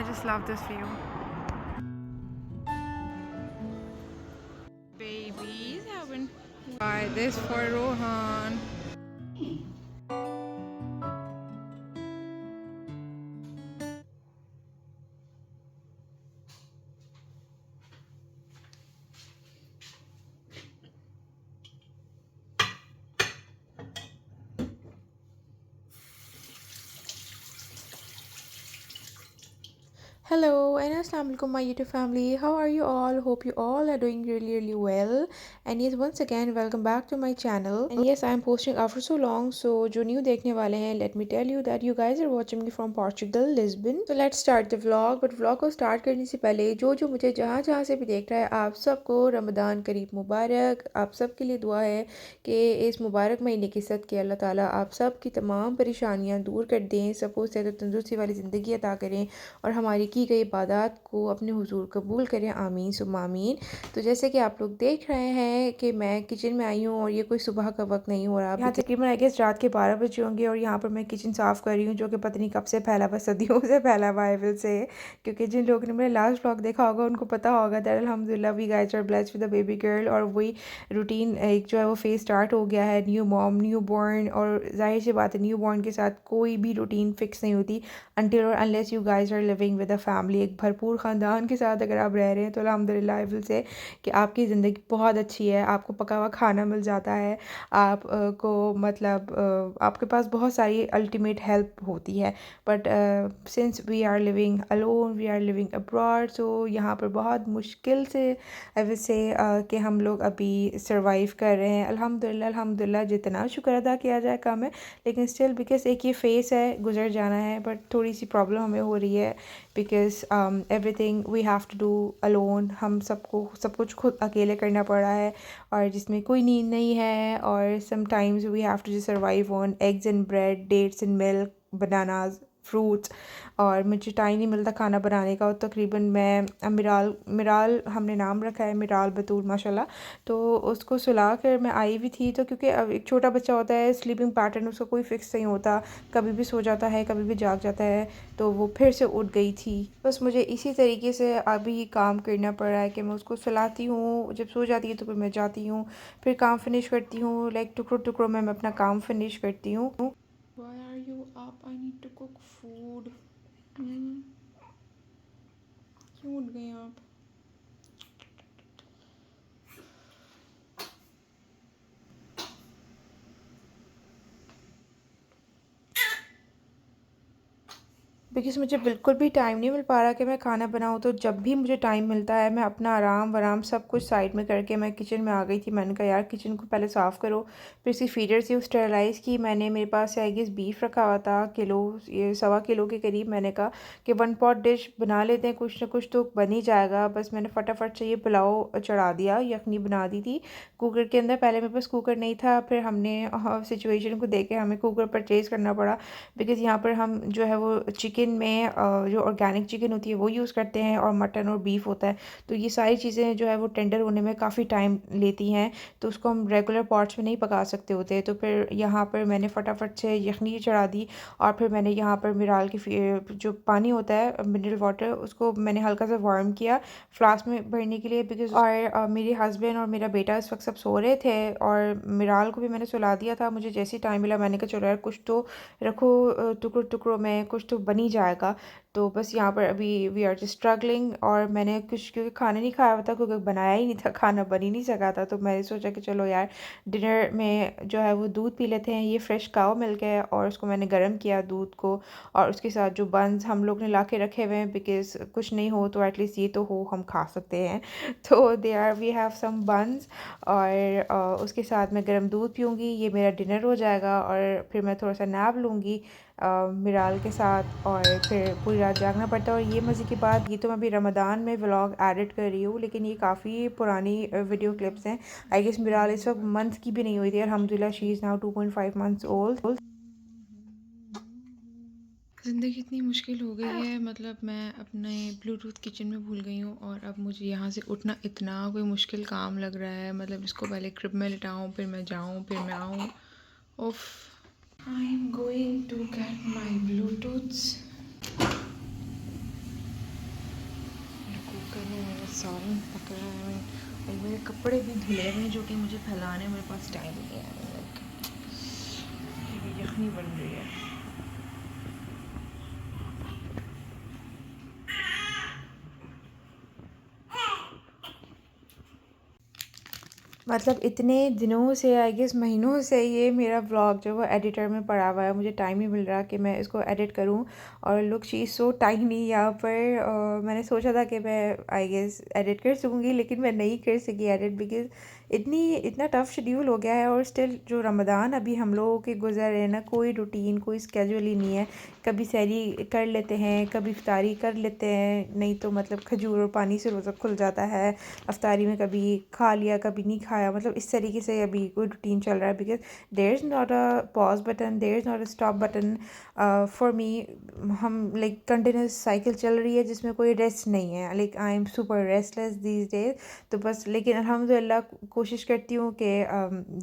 just love this view. Babies haven't. Buy this for Rohan. Hello and assalamu alaikum my YouTube family. How are you all? Hope you all are doing really well. And yes, once again welcome back to my channel. And yes, I am posting after so long. So जो new देखने वाले हैं, let me tell you that you guys are watching me from Portugal, Lisbon. So let's start the vlog. But vlog को start करने से पहले जो मुझे जहाँ से भी देख रहा है, आप सबको रमज़ान करीब मुबारक। आप सब के लिए दुआ है कि इस मुबारक महीने की सदके अल्लाह ताला आप सब की तमाम परेशानियाँ दूर कर दें, सबको सेहत तंदुरुस्ती वाली ज़िंदगी अता करें और हमारी की गई इबादत को अपने हुजूर कबूल करें, आमीन सुम्मा आमीन। तो जैसे कि आप लोग देख रहे हैं कि मैं किचन में आई हूँ और ये कोई सुबह का वक्त नहीं हो रहा। यहाँ तकरीबन आई गेस रात के 12 बजे होंगे और यहाँ पर मैं किचन साफ़ कर रही हूँ, जो कि पता नहीं कब से फैला हुआ, सदियों से फैला हुआ है विल से। क्योंकि जिन लोगों ने मेरा लास्ट व्लॉग देखा होगा उनको पता होगा दैट अल्हम्दुलिल्लाह we guys are blessed with a baby girl. और वही रूटीन एक जो है वो फेज स्टार्ट हो गया है, न्यू मॉम न्यू बॉर्न। और जाहिर सी बात है न्यू बॉर्न के साथ कोई भी रूटीन फिक्स नहीं होती अनटिल और unless you guys are living with a family. एक भरपूर ख़ानदान के साथ अगर आप रह रहे हैं तो अल्हम्दुलिल्लाह आई विल से कि आपकी ज़िंदगी बहुत अच्छी है। आपको पका हुआ खाना मिल जाता है, आप को मतलब आपके पास बहुत सारी अल्टीमेट हेल्प होती है। But since we are living alone, we are living abroad, so यहाँ पर बहुत मुश्किल से आई विल से कि हम लोग अभी सर्वाइव कर रहे हैं। अल्हम्दुलिल्लाह अल्हम्दुलिल्लाह, जितना शुक्र अदा किया जाए कम है, लेकिन स्टिल बिकॉज एक ये फेस है, गुजर जाना है। बट थोड़ी सी प्रॉब्लम हमें हो रही है because everything we have to do alone. हम सबको सब कुछ खुद अकेले करना पड़ रहा है और जिसमें कोई नींद नहीं है। और sometimes we have to just survive on eggs and bread, dates and milk, bananas, fruits. और मुझे टाइम नहीं मिलता खाना बनाने का। और तकरीबन मैं मिराल मिराल हमने नाम रखा है, मिराल बतूल माशाल्लाह। तो उसको सुला कर मैं आई भी थी, तो क्योंकि अब एक छोटा बच्चा होता है, स्लीपिंग पैटर्न उसका कोई फिक्स नहीं होता, कभी भी सो जाता है कभी भी जाग जाता है। तो वो फिर से उठ गई थी। बस मुझे इसी तरीके से अभी काम करना पड़ रहा है कि मैं उसको सुलाती हूँ, जब सो जाती है तो फिर मैं जाती हूँ, फिर काम फिनिश करती हूँ। लाइक टुकड़ों टुकड़ों में मैं अपना काम फिनिश करती हूँ। Why are you up? I need to cook food. क्यों उठ गए आप? बिकॉज़ मुझे बिल्कुल भी टाइम नहीं मिल पा रहा कि मैं खाना बनाऊँ। तो जब भी मुझे टाइम मिलता है मैं अपना आराम वराम सब कुछ साइड में करके मैं किचन में आ गई थी। मैंने कहा यार किचन को पहले साफ़ करो। फिर इसकी फीडर से स्टेरलाइज़ की मैंने। मेरे पास आई गेस बीफ रखा हुआ था किलो, ये 1.25 किलो के करीब। मैंने कहा कि वन पॉट डिश बना लेते हैं, कुछ ना कुछ तो बन ही जाएगा। बस मैंने फटाफट से ये पुलाव चढ़ा दिया, यखनी बना दी थी कुकर के अंदर। पहले मेरे पास कुकर नहीं था, फिर हमने सिचुएशन को देख के हमें कुकर परचेज़ करना पड़ा। बिकॉज़ यहाँ पर हम जो है वो चिकन में जो ऑर्गेनिक चिकन होती है वो यूज़ करते हैं और मटन और बीफ होता है। तो ये सारी चीज़ें जो है वो टेंडर होने में काफ़ी टाइम लेती हैं, तो उसको हम रेगुलर पॉट्स में नहीं पका सकते होते। तो फिर यहाँ पर मैंने फटाफट से यखनी चढ़ा दी। और फिर मैंने यहाँ पर मिराल की जो पानी होता है मिनरल वाटर, उसको मैंने हल्का सा वार्म किया फ्लास्क में भरने के लिए। बिकॉज और मेरे हस्बैंड और मेरा बेटा इस वक्त सब सो रहे थे और मिराल को भी मैंने सुला दिया था। मुझे जैसे ही टाइम मिला मैंने कहा चलो यार कुछ तो रखो टुकड़ों टुकड़ों में, कुछ तो बन ही जाएगा। तो बस यहाँ पर अभी वी आर जस्ट स्ट्रगलिंग। और मैंने कुछ क्योंकि खाना नहीं खाया हुआ था, क्योंकि बनाया ही नहीं था, खाना बन ही नहीं सका था। तो मैंने सोचा कि चलो यार डिनर में जो है वो दूध पी लेते हैं। ये फ्रेश काव मिल्क है और उसको मैंने गर्म किया दूध को, और उसके साथ जो बंस हम लोग ने ला के रखे हुए हैं, बिकॉज कुछ नहीं हो तो एटलीस्ट ये तो हो हम खा सकते हैं। तो they are we have some buns. और उसके साथ मैं गर्म दूध पीऊँगी, ये मेरा डिनर हो जाएगा। और फिर मैं थोड़ा सा नैप लूँगी मिराल के साथ, और फिर पूरी रात जागना पड़ता है। और ये मज़े की बात, ये तो मैं अभी रमज़ान में व्लॉग एडिट कर रही हूँ, लेकिन ये काफ़ी पुरानी वीडियो क्लिप्स हैं। आई गेस मिराल इस वक्त मंथ की भी नहीं हुई थी। अल्हम्दुलिल्लाह she is now 2.5 months old. ज़िंदगी इतनी मुश्किल हो गई है, मतलब मैं अपने ब्लूटूथ किचन में भूल गई हूँ और अब मुझे यहाँ से उठना इतना कोई मुश्किल काम लग रहा है। मतलब इसको पहले क्रिब में लिटाऊँ, फिर मैं जाऊँ, फिर मैं आऊँ। उफ, I am going to get my Bluetooths. तो मेरा सालन पक रहा है और मेरे कपड़े भी धुले हुए हैं जो कि मुझे फैलाने मेरे पास टाइम नहीं है। लाइक यखनी बन रही है। मतलब इतने दिनों से आई गेस महीनों से ये मेरा व्लॉग जो है वो एडिटर में पड़ा हुआ है, मुझे टाइम नहीं मिल रहा कि मैं इसको एडिट करूं। और look she is so tiny यहाँ पर। मैंने सोचा था कि मैं आई गेस एडिट कर सकूंगी लेकिन मैं नहीं कर सकी एडिट, बिकॉज इतना टफ शेड्यूल हो गया है। और स्टिल जो रमज़ान अभी हम लोगों के गुजर रहे हैं ना, कोई रूटीन कोई स्केजूल ही नहीं है। कभी सहरी कर लेते हैं, कभी इफ्तारी कर लेते हैं, नहीं तो मतलब खजूर और पानी से रोज़ा खुल जाता है। इफ्तारी में कभी खा लिया कभी नहीं खाया, मतलब इस तरीके से अभी कोई रूटीन चल रहा है। Because there is not a pause button, there is not a stop button for me. हम लाइक कंटिन्यूस साइकिल चल रही है जिसमें कोई रेस्ट नहीं है। Like I am super restless these days. तो बस लेकिन अल्हम्दुलिल्लाह कोशिश करती हूँ कि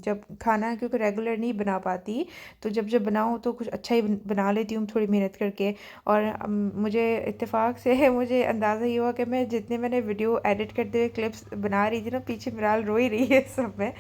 जब खाना क्योंकि रेगुलर नहीं बना पाती तो जब जब बनाऊँ तो कुछ अच्छा ही बना लेती हूँ थोड़ी मेहनत करके। और मुझे इत्तेफाक से मुझे अंदाज़ा ये हुआ कि मैं जितने मैंने वीडियो एडिट करते हुए क्लिप्स बना रही थी ना, पीछे मिराल रो ही रही है सब में।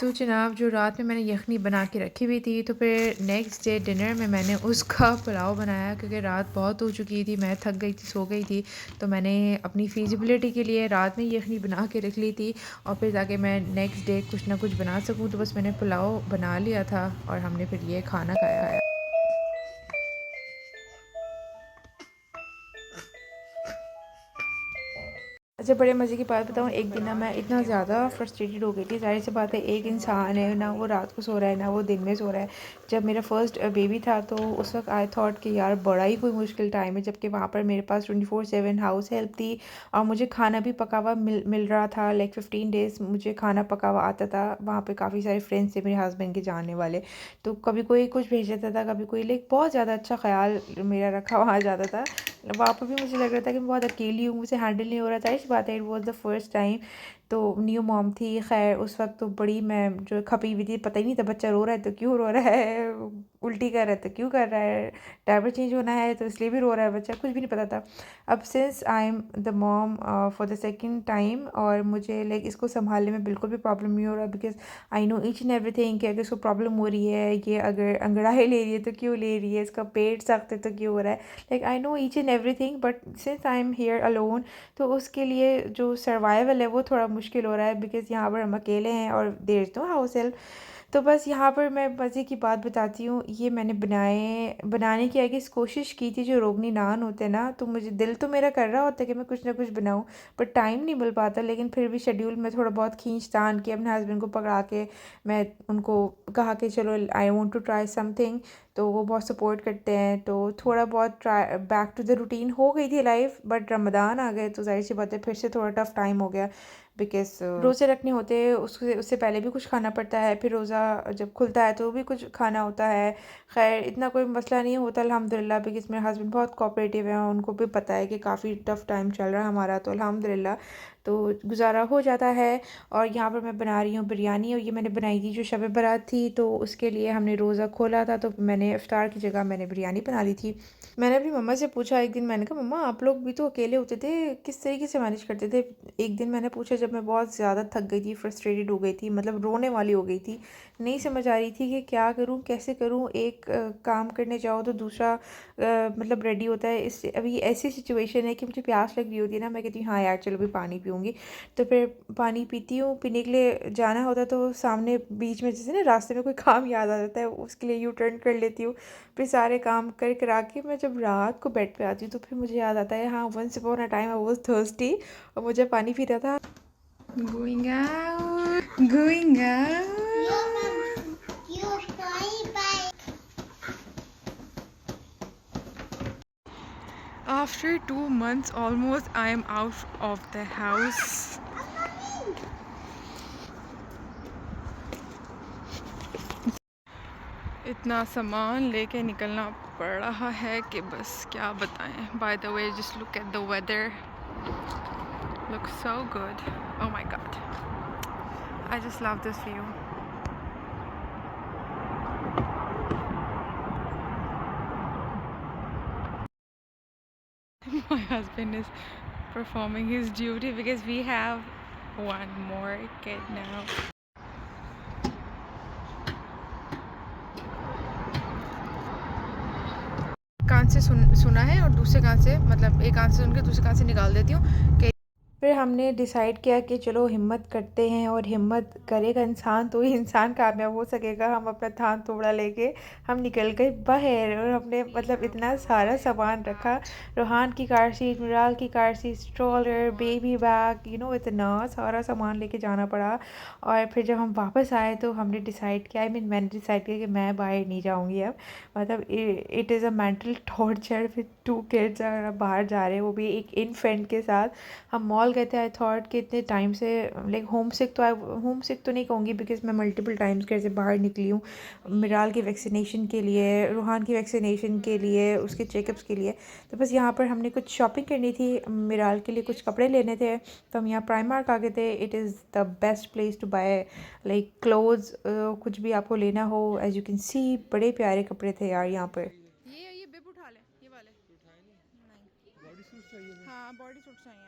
तो जनाब जो रात में मैंने यखनी बना के रखी हुई थी, तो फिर नेक्स्ट डे डिनर में मैंने उसका पुलाव बनाया क्योंकि रात बहुत हो चुकी थी, मैं थक गई थी, सो गई थी। तो मैंने अपनी फिजिबिलिटी के लिए रात में यखनी बना के रख ली थी और फिर ताकि मैं नेक्स्ट डे कुछ ना कुछ बना सकूँ, तो बस मैंने पुलाव बना लिया था और हमने फिर ये खाना खाया। अच्छा बड़े मज़े की बात बताऊँ, एक दिन ना मैं इतना ज़्यादा फ्रस्ट्रेटेड हो गई थी। ज़ाहिर सी बात है एक इंसान है ना, वो रात को सो रहा है ना वो दिन में सो रहा है। जब मेरा फर्स्ट बेबी था तो उस वक्त आई थॉट कि यार बड़ा ही कोई मुश्किल टाइम है, जबकि वहाँ पर मेरे पास 24/7 हाउस हेल्प थी और मुझे खाना भी पका हुआ मिल रहा था। लाइक 15 डेज़ मुझे खाना पका हुआ आता था। वहाँ पर काफ़ी सारे फ्रेंड्स थे मेरे हस्बैंड के जानने वाले, तो कभी कोई कुछ भेज देता था, कभी कोई। लाइक बहुत ज़्यादा अच्छा ख्याल मेरा रखा वहाँ जाता था। वहाँ पर भी मुझे लग रहा था कि मैं बहुत अकेली हूँ, मुझे हैंडल नहीं हो रहा था। इस बात है, it was the first time. तो न्यू मॉम थी, खैर उस वक्त तो बड़ी मैं जो खपी हुई थी, पता ही नहीं था बच्चा रो रहा है तो क्यों रो रहा है, उल्टी कर रहा है तो क्यों कर रहा है, डायपर चेंज होना है तो इसलिए भी रो रहा है बच्चा, कुछ भी नहीं पता था। अब since I am the mom for the second time और मुझे लाइक इसको संभालने में बिल्कुल भी प्रॉब्लम नहीं हो रहा, because I know each and everything कि अगर इसको प्रॉब्लम हो रही है, ये अगर अंगड़ाई ले रही है तो क्यों ले रही है, इसका पेट सख्त है तो क्यों हो रहा है। Like I know each and everything, but since I am here alone तो उसके लिए जो सर्वाइवल है वो थोड़ा मुश्किल हो रहा है, बिकॉज़ यहाँ पर हम अकेले हैं और there is no house help. तो बस यहाँ पर मैं मज़े की बात बताती हूँ, ये मैंने बनाने की आई गेस कोशिश की थी। जो रोगनी नान होते हैं ना, तो मुझे दिल तो मेरा कर रहा होता है कि मैं कुछ ना कुछ बनाऊँ, पर टाइम नहीं मिल पाता। लेकिन फिर भी शेड्यूल में थोड़ा बहुत खींच-तान के अपने हस्बैंड को पकड़ा के मैं उनको कहा कि चलो I want to try something, तो वो बहुत सपोर्ट करते हैं। तो थोड़ा बहुत try back to the routine हो गई थी लाइफ, बट रमज़ान आ गए तो ज़ाहिर सी बात है फिर से थोड़ा टफ टाइम हो गया, बिकॉज़ रोज़े रखने होते हैं, उससे पहले भी कुछ खाना पड़ता है, फिर रोज़ा जब खुलता है तो भी कुछ खाना होता है। खैर इतना कोई मसला नहीं होता अल्हम्दुलिल्लाह, बिकॉज़ मेरे हस्बैंड बहुत कोऑपरेटिव हैं, उनको भी पता है कि काफ़ी टफ टाइम चल रहा है हमारा, तो अल्हम्दुलिल्लाह तो गुज़ारा हो जाता है। और यहाँ पर मैं बना रही हूँ बिरयानी, और ये मैंने बनाई थी जो शब बारात थी, तो उसके लिए हमने रोज़ा खोला था, तो मैंने इफ्तार की जगह मैंने बिरयानी बना ली थी। मैंने अपनी मम्मा से पूछा एक दिन, मैंने कहा मम्मा आप लोग भी तो अकेले होते थे, किस तरीके से मैनेज करते थे। एक दिन मैंने पूछा जब मैं बहुत ज़्यादा थक गई थी, फ्रस्ट्रेटेड हो गई थी, मतलब रोने वाली हो गई थी, नहीं समझ आ रही थी कि क्या करूँ कैसे करूँ। एक काम करने जाओ तो दूसरा मतलब रेडी होता है। इस अभी ऐसी सिचुएशन है कि मुझे प्यास लग रही होती है ना, मैं कहती हूँ हाँ यार चलो भी पानी पीऊँगी, तो फिर पानी पीती हूँ। पीने के लिए जाना होता है तो सामने बीच में जैसे ना रास्ते में कोई काम याद आ जाता है, उसके लिए यू टर्न कर लेती हूँ। फिर सारे काम कर करा के मैं जब रात को बेड पे आती हूँ तो फिर मुझे याद आता है हाँ once upon a time I was thirsty और मुझे पानी पीना था। Going out, going out. After 2 months almost, I am out of the house. इतना सामान लेके निकलना पड़ रहा है कि बस क्या बताएं. By the way, just look at the weather. Looks so good. Oh my god. I just love this view. My husband is performing his duty because we have one more kid now. कान से सुना है और दूसरे कान से मतलब एक कान से सुन के दूसरे कान से निकाल देती हूँ कि फिर हमने डिसाइड किया कि चलो हिम्मत करते हैं और हिम्मत करेगा इंसान तो ही इंसान कामयाब हो सकेगा। हम अपना थान तोड़ा लेके हम निकल गए बाहर और हमने मतलब इतना सारा सामान रखा। रोहान की कार सीट, मिराल की car seat, stroller, baby bag, इतना सारा सामान लेके जाना पड़ा। और फिर जब हम वापस आए तो हमने डिसाइड किया, मैंने डिसाइड किया कि मैं बाहर नहीं जाऊँगी अब। मतलब it is a mental torture with 2 kids अगर आप बाहर जा रहे हैं, वो भी एक इन्फेंट के साथ। हम मॉल गए थे। आई थॉट कि इतने टाइम से लाइक होम सिक तो नहीं कहूँगी बिकॉज मैं मल्टीपल टाइम्स घर से बाहर निकली हूँ, मिराल की वैक्सीनेशन के लिए, रूहान की वैक्सीनेशन के लिए, उसके चेकअप्स के लिए। तो बस यहाँ पर हमने कुछ शॉपिंग करनी थी, मिराल के लिए कुछ कपड़े लेने थे। तो हम यहाँ प्राइमार्क आ गए थे। It is the best place to buy like clothes. कुछ भी आपको लेना हो, एज यू कैन सी बड़े प्यारे कपड़े थे यार यहाँ पर। ये बिप उठा ले ये वाले नहीं बॉडी सूट चाहिए हाँ बॉडी सूट चाहिए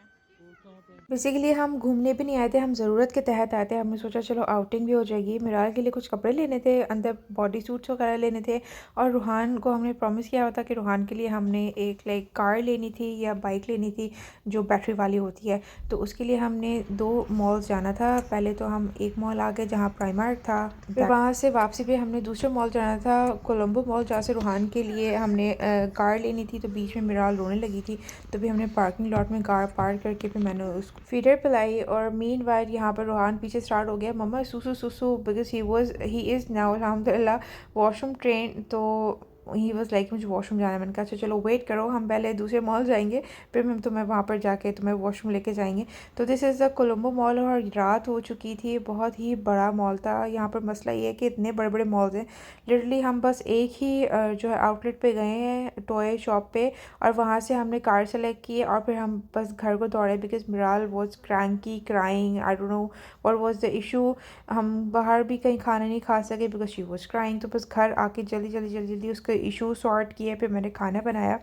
बेसिकली हम घूमने भी नहीं आए थे, हम ज़रूरत के तहत आए थे। हमने सोचा चलो आउटिंग भी हो जाएगी। मिराल के लिए कुछ कपड़े लेने थे, अंदर बॉडी सूट्स वगैरह लेने थे। और रूहान को हमने प्रॉमिस किया हुआ था कि रूहान के लिए हमने एक लाइक कार लेनी थी या बाइक लेनी थी जो बैटरी वाली होती है। तो उसके लिए हमने 2 मॉल्स जाना था। पहले तो हम एक मॉल आ गए जहाँ प्राइमार्क था, फिर वहाँ से वापसी पे हमने दूसरे मॉल जाना था, कोलंबो मॉल, जहाँ से रूहान के लिए हमने कार लेनी थी। तो बीच में मिराल रोने लगी थी, तो भी हमने पार्किंग लॉट में कार पार्क करके फिर मैंने उसको फीडर पिलाई। और मीनवाइल यहाँ पर रूहान पीछे स्टार्ट हो गया, मम्मा सुसु सुसु, बिकॉज ही इज़ नाउ अल्हम्दुलिल्लाह वॉशरूम ट्रेन। तो ही वॉज लाइक मुझे वॉशरूम जाना है। मैंने कहा अच्छा चलो वेट करो, हम पहले दूसरे मॉल जाएंगे, फिर हम तुम्हें वहाँ पर जाके तुम्हें वॉशरूम लेके जाएंगे। तो this is the Colombo mall और रात हो चुकी थी। बहुत ही बड़ा मॉल था। यहाँ पर मसला ये है कि इतने बड़े बड़े मॉल्स हैं, लिटरली हम बस एक ही जो है आउटलेट पे गए हैं, टॉय शॉप पे, और वहाँ से हमने कार सेलेक्ट की और फिर हम बस घर को दौड़े because मिराल was cranky crying, I don't know what was the issue. हम बाहर भी कहीं खाना नहीं खा सके बिकॉज शी वॉज क्राइंग। तो बस घर आके जल्दी जल्दी जल्दी जल्दी उसका इशू सॉर्ट किया, फिर मैंने खाना बनाया।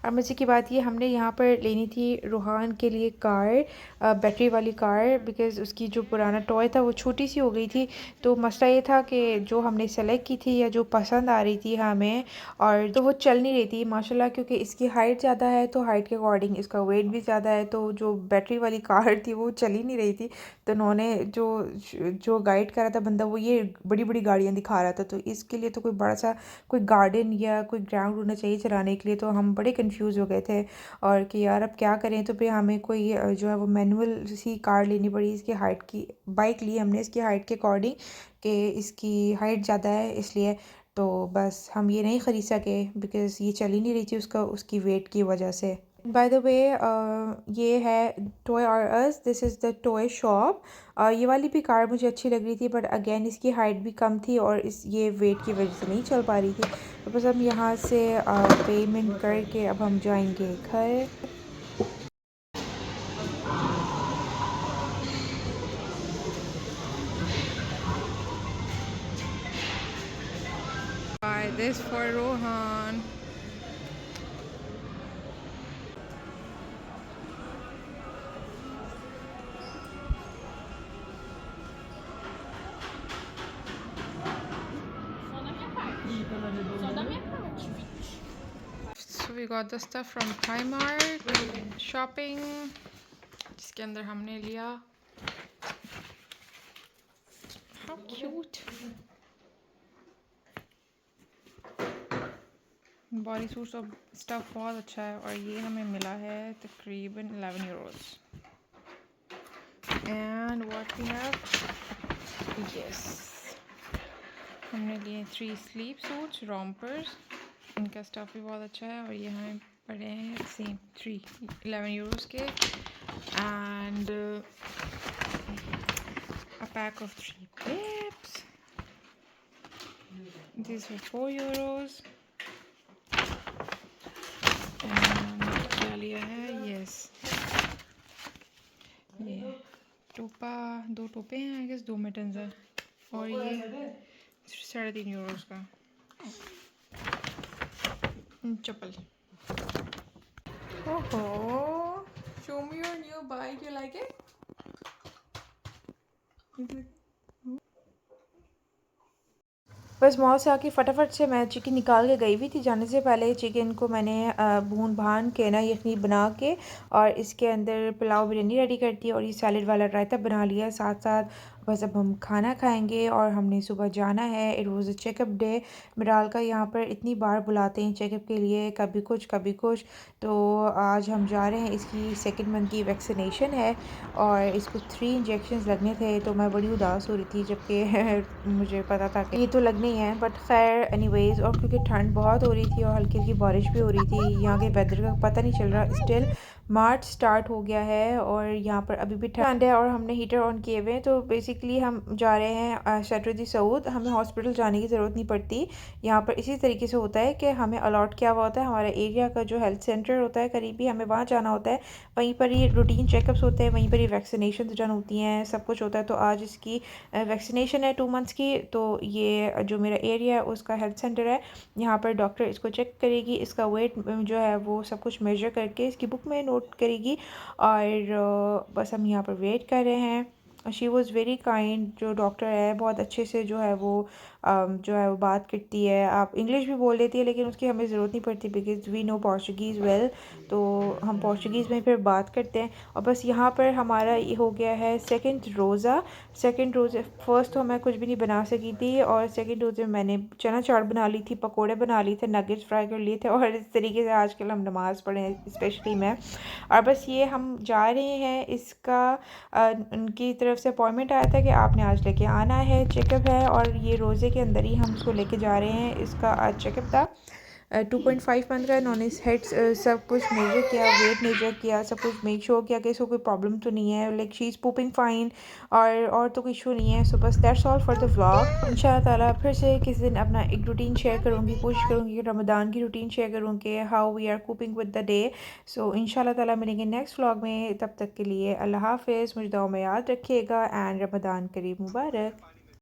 और मज़े की बात ये, हमने यहाँ पर लेनी थी रूहान के लिए कार, बैटरी वाली कार, बिकॉज़ उसकी जो पुराना टॉय था वो छोटी सी हो गई थी। तो मसला ये था कि जो हमने सेलेक्ट की थी या जो पसंद आ रही थी हमें, और तो वो चल नहीं रही थी माशाल्लाह, क्योंकि इसकी हाइट ज़्यादा है तो हाइट के अकॉर्डिंग इसका वेट भी ज़्यादा है। तो जो बैटरी वाली कार थी वो चल ही नहीं रही थी। तो उन्होंने जो जो गाइड कर रहा था बंदा, वो ये बड़ी बड़ी गाड़ियाँ दिखा रहा था। तो इसके लिए तो कोई बड़ा सा कोई गार्डन या कोई ग्राउंड होना चाहिए चलाने के लिए। तो हम बड़े कंफ्यूज हो गए थे और कि यार अब क्या करें। तो फिर हमें कोई जो है वो मैनुअल सी कार लेनी पड़ी। इसकी हाइट की बाइक ली हमने इसकी हाइट के अकॉर्डिंग, कि इसकी हाइट ज़्यादा है इसलिए। तो बस हम ये नहीं ख़रीद सके बिकॉज़ ये चल ही नहीं रही थी उसकी वेट की वजह से। बाय द वे ये है Toys R Us, this is the toy shop. ये वाली भी कार मुझे अच्छी लग रही थी, बट अगेन इसकी हाइट भी कम थी और ये वेट की वजह से नहीं चल पा रही थी। तो बस हम यहाँ से पेमेंट करके अब हम जाएंगे घर। buy this for Rohan. So we got the stuff from Primark shopping, जिसके अंदर हमने लिया, how cute, बॉडी सूट्स और स्टफ बहुत अच्छा है। और ये हमें मिला है तकरीबन 11 euros. And what we have, yes, हमने लिए 3 स्लीप सूट्स रोम्पर्स, इनका स्टफ भी बहुत अच्छा है। और ये हमें पड़े हैं सेम 11 यूरोस के। And a pack of 3 pips, these were 4 euros। क्या लिया है, यस, ये टोपा, 2 टोपे हैं आई गेस, 2 मिटन्स हैं। और ये 3.5 यूरोस का चप्पल। ओहो, Show me your new bike. You like it? बस मॉल से आके फटाफट से मैं चिकन निकाल के गई हुई थी। जाने से पहले चिकन को मैंने भून भान के ना यखनी बना के और इसके अंदर पुलाव बिरयानी रेडी कर दी और ये सैलड वाला रायता बना लिया साथ साथ। बस अब हम खाना खाएंगे और हमने सुबह जाना है। It was a checkup day. Miral का यहाँ पर इतनी बार बुलाते हैं चेकअप के लिए, कभी कुछ कभी कुछ। तो आज हम जा रहे हैं, इसकी सेकेंड मंथ की वैक्सीनेशन है और इसको 3 इंजेक्शंस लगने थे। तो मैं बड़ी उदास हो रही थी जबकि मुझे पता था कि ये तो लगने ही हैं, बट खैर एनीवेज। और क्योंकि ठंड बहुत हो रही थी और हल्की हल्की बारिश भी हो रही थी, यहाँ के वेदर का पता नहीं चल रहा। स्टिल मार्च स्टार्ट हो गया है और यहाँ पर अभी भी ठंड है और हमने हीटर ऑन किए हुए हैं। तो बेसिकली हम जा रहे हैं शटरदी सऊद। हमें हॉस्पिटल जाने की ज़रूरत नहीं पड़ती। यहाँ पर इसी तरीके से होता है कि हमें अलॉट किया हुआ होता है, हमारे एरिया का जो हेल्थ सेंटर होता है करीबी, हमें वहाँ जाना होता है। वहीं पर ही रूटीन चेकअप्स होते हैं, वहीं पर ही वैक्सीनेशन डन होती हैं, सब कुछ होता है। तो आज इसकी वैक्सीनेशन है 2 मंथ्स की। तो ये जो मेरा एरिया है उसका हेल्थ सेंटर है। यहाँ पर डॉक्टर इसको चेक करेगी, इसका वेट जो है वो सब कुछ मेजर करके इसकी बुक में नोट करेगी। और बस हम यहाँ पर वेट कर रहे हैं। She was very kind. जो डॉक्टर है बहुत अच्छे से जो है वो जो है वो बात करती है। आप इंग्लिश भी बोल लेती है लेकिन उसकी हमें ज़रूरत नहीं पड़ती because we know Portuguese well. तो हम पोर्चुगीज़ में फिर बात करते हैं। और बस यहाँ पर हमारा ये हो गया है सेकंड रोज़ा। सेकंड रोज़े फ़र्स्ट तो मैं कुछ भी नहीं बना सकी थी और सेकंड रोज़े मैंने चना चाट बना ली थी, पकोड़े बना लिए थे, नगेट्स फ्राई कर लिए थे और इस तरीके से आजकल हम नमाज़ पढ़े हैं, स्पेशली मैं। और बस ये हम जा रहे हैं। इसका उनकी तरफ से अपॉइंटमेंट आया था कि आपने आज लेके आना है, चेकअप है और ये रोज़े के अंदर ही हम उसको लेके जा रहे हैं। इसका आज चेकअप था। 2.5 मंथ का इन्होंने हेड्स सब कुछ मेजर किया, वेट मेजर किया, सब कुछ मेक श्योर किया कि इसको कोई प्रॉब्लम तो नहीं है, लाइक शी इज़ पुपिंग फाइन और तो कोई इशू नहीं है। सो बस that's all for the vlog. इंशाल्लाह ताला फिर से किसी दिन अपना एक रूटीन शेयर करूँगी, कोशिश करूँगी कि रमज़ान की रूटीन शेयर करूँ कि how we are coping with the day. So इंशाल्लाह ताला मिलेंगे नेक्स्ट व्लॉग में। तब तक के लिए अल्लाह हाफ़िज़। मुझे दुआ में याद रखिएगा एंड रमज़ान करीम मुबारक।